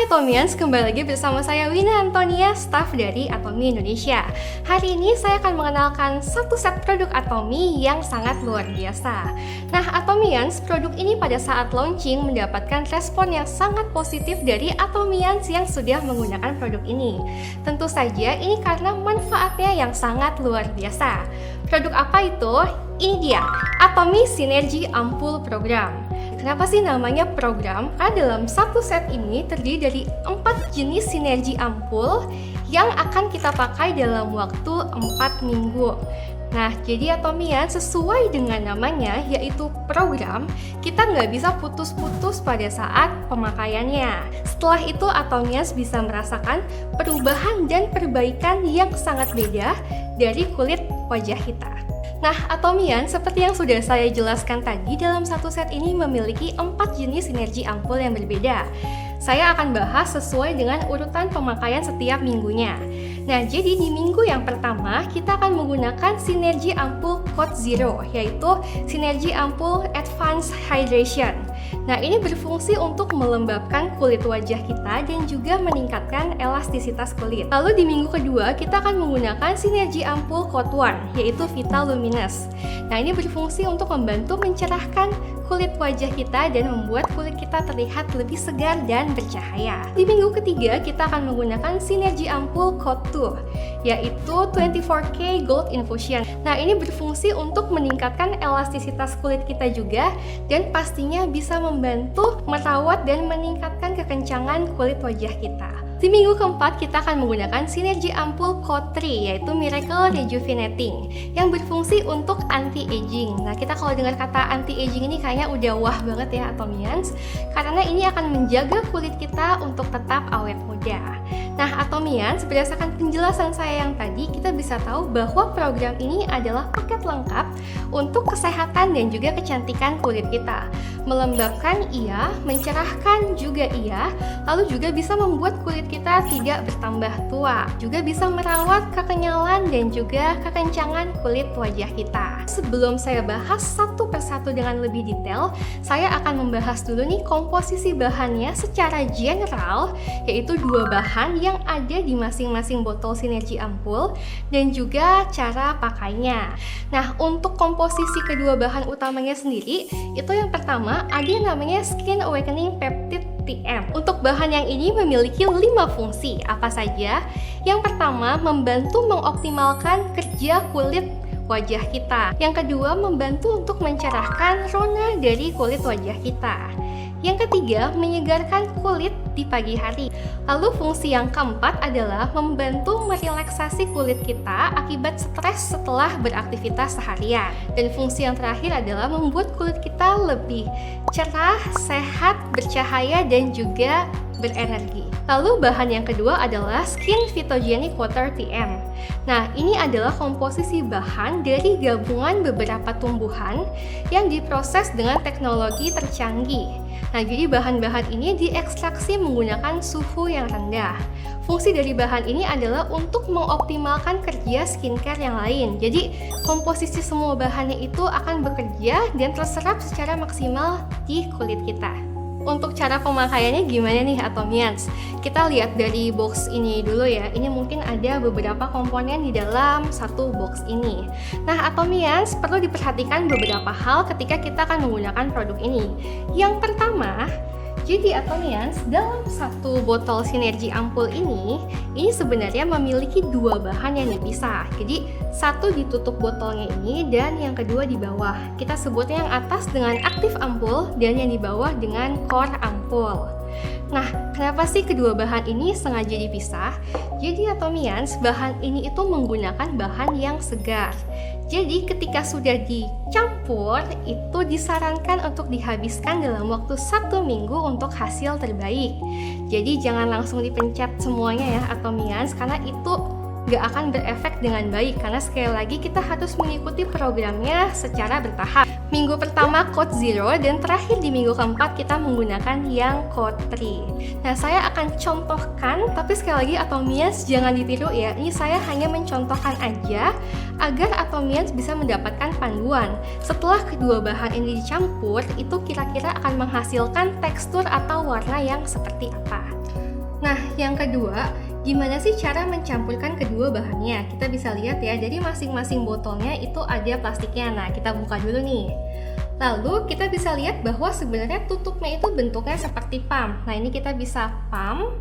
Hai Atomians, kembali lagi bersama saya Wina Antonia, staf dari Atomi Indonesia. Hari ini saya akan mengenalkan satu set produk Atomi yang sangat luar biasa. Nah Atomians, produk ini pada saat launching mendapatkan respon yang sangat positif dari Atomians yang sudah menggunakan produk ini. Tentu saja ini karena manfaatnya yang sangat luar biasa. Produk apa itu? Ini dia, Atomi Sinergi Ampul Program. Kenapa sih namanya program? Karena dalam satu set ini terdiri dari 4 jenis sinergi ampul yang akan kita pakai dalam waktu 4 minggu. Nah, jadi Atomian sesuai dengan namanya yaitu program, kita nggak bisa putus-putus pada saat pemakaiannya. Setelah itu Atomian bisa merasakan perubahan dan perbaikan yang sangat beda dari kulit wajah kita. Nah, Atomian, seperti yang sudah saya jelaskan tadi, dalam satu set ini memiliki 4 jenis sinergi ampul yang berbeda. Saya akan bahas sesuai dengan urutan pemakaian setiap minggunya. Nah, jadi di minggu yang pertama, kita akan menggunakan sinergi ampul Code Zero, yaitu sinergi ampul Advanced Hydration. Nah, ini berfungsi untuk melembabkan kulit wajah kita dan juga meningkatkan elastisitas kulit. Lalu di minggu kedua, kita akan menggunakan sinergi ampul Code One, yaitu Vital Luminous. Nah, ini berfungsi untuk membantu mencerahkan kulit wajah kita dan membuat kulit kita terlihat lebih segar dan bercahaya. Di minggu ketiga, kita akan menggunakan sinergi ampul Code 2, yaitu 24K Gold Infusion. Nah, ini berfungsi untuk meningkatkan elastisitas kulit kita juga dan pastinya bisa membantu merawat dan meningkatkan kekencangan kulit wajah kita. Di minggu keempat, kita akan menggunakan sinergi ampul Code 3, yaitu Miracle Rejuvenating, yang berfungsi untuk anti-aging. Nah, kita kalau dengar kata anti-aging ini kayaknya udah wah banget ya Atomians, karena ini akan menjaga kulit kita untuk tetap awet muda. Nah, Atomians, berdasarkan penjelasan saya yang tadi, kita bisa tahu bahwa program ini adalah paket lengkap untuk kesehatan dan juga kecantikan kulit kita. Melembabkan iya, mencerahkan juga iya, lalu juga bisa membuat kulit kita tidak bertambah tua, juga bisa merawat kekenyalan dan juga kekencangan kulit wajah kita. Sebelum saya bahas satu persatu dengan lebih detail, saya akan membahas dulu nih komposisi bahannya secara general, yaitu 2 bahan yang ada di masing-masing botol sinergi ampul dan juga cara pakainya. Nah, untuk komposisi kedua bahan utamanya sendiri, itu yang pertama ada yang namanya Skin Awakening Peptide TM. Untuk bahan yang ini memiliki 5 fungsi. Apa saja? Yang pertama, membantu mengoptimalkan kerja kulit wajah kita. Yang kedua, membantu untuk mencerahkan rona dari kulit wajah kita. Yang ketiga, menyegarkan kulit di pagi hari. Lalu fungsi yang keempat adalah membantu merelaksasi kulit kita akibat stres setelah beraktivitas seharian. Dan fungsi yang terakhir adalah membuat kulit kita lebih cerah, sehat, bercahaya, dan juga berenergi. Lalu bahan yang kedua adalah Skin Phytogenic Water TM. Nah, ini adalah komposisi bahan dari gabungan beberapa tumbuhan yang diproses dengan teknologi tercanggih. Nah, jadi bahan-bahan ini diekstraksi menggunakan suhu yang rendah. Fungsi dari bahan ini adalah untuk mengoptimalkan kerja skincare yang lain. Jadi, komposisi semua bahannya itu akan bekerja dan terserap secara maksimal di kulit kita. Untuk cara pemakaiannya gimana nih Atomians? Kita lihat dari box ini dulu ya. Ini mungkin ada beberapa komponen di dalam satu box ini. Nah, Atomians, perlu diperhatikan beberapa hal ketika kita akan menggunakan produk ini. Yang pertama, jadi Atomians, dalam satu botol sinergi ampul ini sebenarnya memiliki 2 bahan yang dipisah. Jadi satu ditutup botolnya ini dan yang kedua di bawah. Kita sebutnya yang atas dengan aktif ampul dan yang di bawah dengan core ampul. Nah, kenapa sih kedua bahan ini sengaja dipisah? Jadi Atomians, bahan ini itu menggunakan bahan yang segar. Jadi ketika sudah dicampur, itu disarankan untuk dihabiskan dalam waktu 1 minggu untuk hasil terbaik. Jadi jangan langsung dipencet semuanya ya Atomians, karena itu nggak akan berefek dengan baik, karena sekali lagi kita harus mengikuti programnya secara bertahap. Minggu pertama Code Zero dan terakhir di minggu keempat kita menggunakan yang Code 3. Nah, saya akan contohkan, tapi sekali lagi Atomians jangan ditiru ya. Ini saya hanya mencontohkan aja agar Atomians bisa mendapatkan panduan. Setelah kedua bahan ini dicampur, itu kira-kira akan menghasilkan tekstur atau warna yang seperti apa. Nah, yang kedua, gimana sih cara mencampurkan kedua bahannya? Kita bisa lihat ya, jadi masing-masing botolnya itu ada plastiknya. Nah, kita buka dulu nih. Lalu kita bisa lihat bahwa sebenarnya tutupnya itu bentuknya seperti pump. Nah, ini kita bisa pump.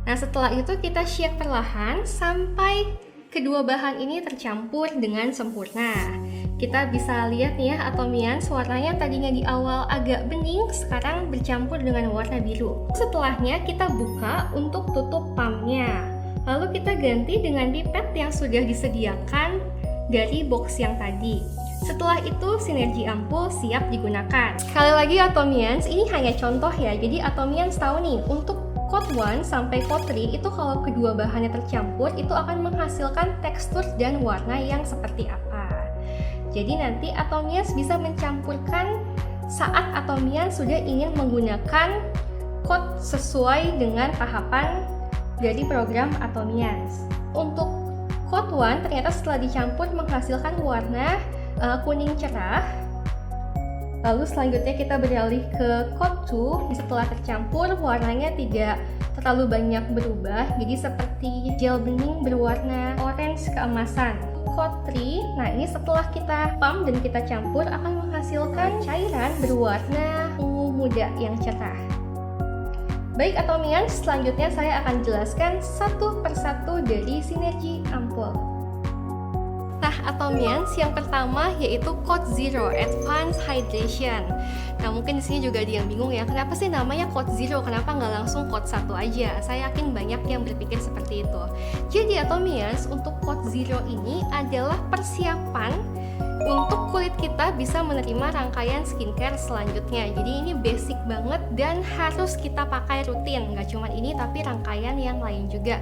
Nah, setelah itu kita shake perlahan sampai kedua bahan ini tercampur dengan sempurna. Kita bisa lihat nih ya, Atomians warnanya tadinya di awal agak bening, sekarang bercampur dengan warna biru. Setelahnya kita buka untuk tutup pumpnya. Lalu kita ganti dengan pipet yang sudah disediakan dari box yang tadi. Setelah itu sinergi ampul siap digunakan. Sekali lagi Atomians, ini hanya contoh ya, jadi Atomians tahu nih, untuk Coat 1 sampai Coat 3 itu kalau kedua bahannya tercampur itu akan menghasilkan tekstur dan warna yang seperti apa. Jadi nanti Atomians bisa mencampurkan saat Atomians sudah ingin menggunakan coat sesuai dengan tahapan dari program Atomians. Untuk Coat 1 ternyata setelah dicampur menghasilkan warna kuning cerah. Lalu selanjutnya kita beralih ke Coat 2. Setelah tercampur warnanya tidak terlalu banyak berubah, jadi seperti gel bening berwarna orange keemasan. Coat 3, nah ini setelah kita pump dan kita campur akan menghasilkan cairan berwarna ungu muda yang cerah. Baik Atomians, selanjutnya saya akan jelaskan satu persatu dari sinergi ampul. Nah, Atomians yang pertama yaitu Coat 0 Advanced Hydration. Nah, mungkin di sini juga ada yang bingung ya, kenapa sih namanya Coat 0, kenapa nggak langsung Coat 1 aja? Saya yakin banyak yang berpikir seperti itu. Jadi Atomians, untuk Coat 0 ini adalah persiapan untuk kulit kita bisa menerima rangkaian skincare selanjutnya. Jadi ini basic banget dan harus kita pakai rutin. Nggak cuma ini tapi rangkaian yang lain juga.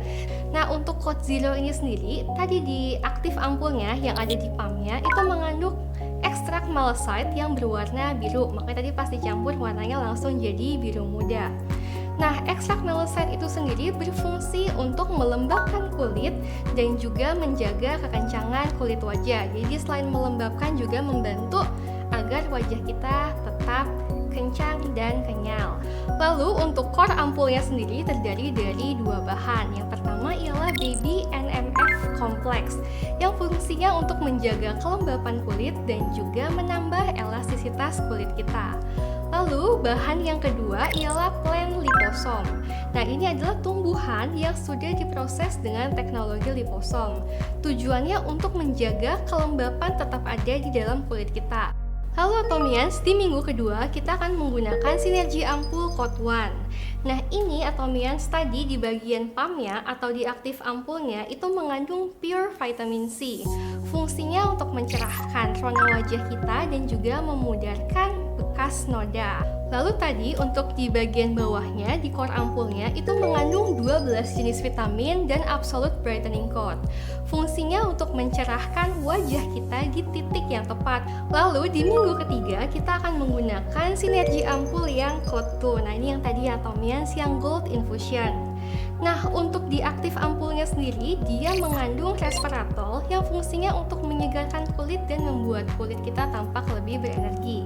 Nah, untuk Coat 0 ini sendiri, tadi di aktif ampulnya yang ada di pumpnya itu mengandung ekstrak malachite yang berwarna biru. Makanya tadi pas dicampur warnanya langsung jadi biru muda. Nah, ekstrak malachite itu sendiri berfungsi untuk melembabkan kulit dan juga menjaga kekencangan kulit wajah. Jadi selain melembabkan juga membantu agar wajah kita tetap kencang dan kenyal. Lalu untuk core ampulnya sendiri terdiri dari dua bahan. Yang pertama ialah Baby NMF Complex yang fungsinya untuk menjaga kelembapan kulit dan juga menambah elastisitas kulit kita. Lalu bahan yang kedua ialah plant liposome. Nah, ini adalah tumbuhan yang sudah diproses dengan teknologi liposome. Tujuannya untuk menjaga kelembapan tetap ada di dalam kulit kita. Halo Atomians, di minggu kedua kita akan menggunakan sinergi ampul Coat 1. Nah, ini Atomians tadi di bagian pumpnya atau di aktif ampulnya itu mengandung pure vitamin C. Fungsinya untuk mencerahkan rona wajah kita dan juga memudarkan bekas noda. Lalu tadi untuk di bagian bawahnya di core ampulnya itu mengandung 12 jenis vitamin dan absolute brightening coat. Fungsinya untuk mencerahkan wajah kita di titik yang tepat. Lalu di minggu ketiga kita akan menggunakan sinergi ampul yang Coat 2. Nah, ini yang tadi Atomians yang Gold Infusion. Nah, untuk di aktif ampulnya sendiri, dia mengandung resveratrol yang fungsinya untuk menyegarkan kulit dan membuat kulit kita tampak lebih berenergi.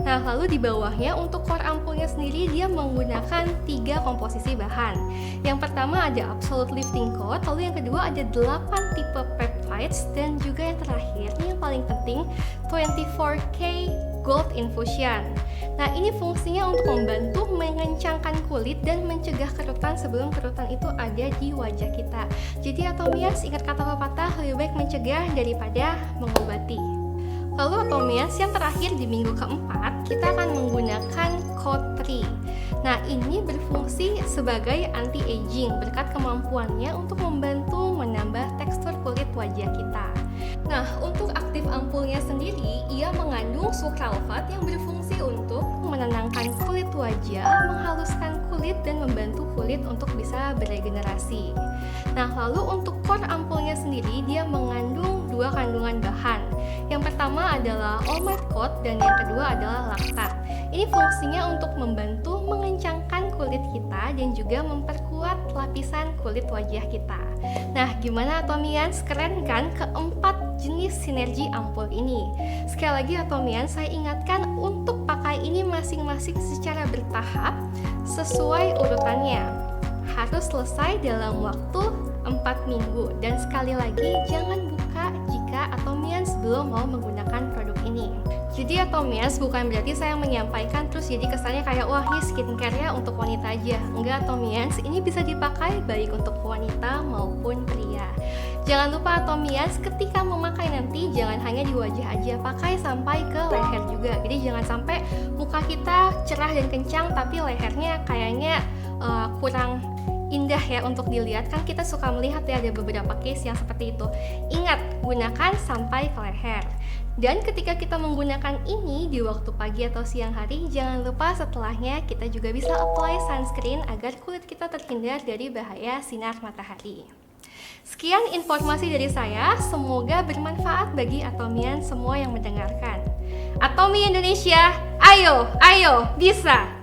Nah, lalu di bawahnya untuk core ampulnya sendiri, dia menggunakan 3 komposisi bahan. Yang pertama ada Absolute Lifting Coat, lalu yang kedua ada 8 tipe peptides, dan juga yang terakhir, ini yang paling penting, 24K Gold Infusion. Nah, ini fungsinya untuk membantu mengencangkan kulit dan mencegah kerutan sebelum kerutan itu ada di wajah kita. Jadi Atomians, ingat kata pepatah, lebih baik mencegah daripada mengobati. Lalu Atomians yang terakhir di minggu keempat, kita akan menggunakan Coat 3. Nah, ini berfungsi sebagai anti-aging berkat kemampuannya untuk membantu menambah tekstur kulit wajah kita. Nah, untuk aktif ampulnya sendiri, ia mengandung sucralfate yang berfungsi untuk menenangkan kulit wajah, menghaluskan kulit, dan membantu kulit untuk bisa beregenerasi. Nah, lalu untuk core ampulnya sendiri, dia mengandung 2 kandungan bahan. Yang pertama adalah All Matte Coat dan yang kedua adalah laktat. Ini fungsinya untuk membantu mengencangkan kulit kita dan juga memperkuat lapisan kulit wajah kita. Nah, gimana Atomians? Keren kan keempat jenis sinergi ampul ini? Sekali lagi Atomians, saya ingatkan untuk pakai ini masing-masing secara bertahap sesuai urutannya. harus selesai dalam waktu 4 minggu. Dan sekali lagi, jangan buka jika Atomians belum mau menggunakan produk ini. Jadi Atomians bukan berarti saya menyampaikan terus jadi kesannya kayak wah ini skincare-nya untuk wanita aja. Enggak Atomians, ini bisa dipakai baik untuk wanita maupun pria. Jangan lupa Atomians ketika memakai nanti jangan hanya di wajah aja, pakai sampai ke leher juga. Jadi jangan sampai muka kita cerah dan kencang tapi lehernya kayaknya kurang indah ya untuk dilihat. Kan kita suka melihat ya ada beberapa case yang seperti itu. Ingat, gunakan sampai ke leher. Dan ketika kita menggunakan ini di waktu pagi atau siang hari, jangan lupa setelahnya kita juga bisa apply sunscreen agar kulit kita terhindar dari bahaya sinar matahari. Sekian informasi dari saya, semoga bermanfaat bagi Atomian semua yang mendengarkan. Atomi Indonesia, ayo, bisa!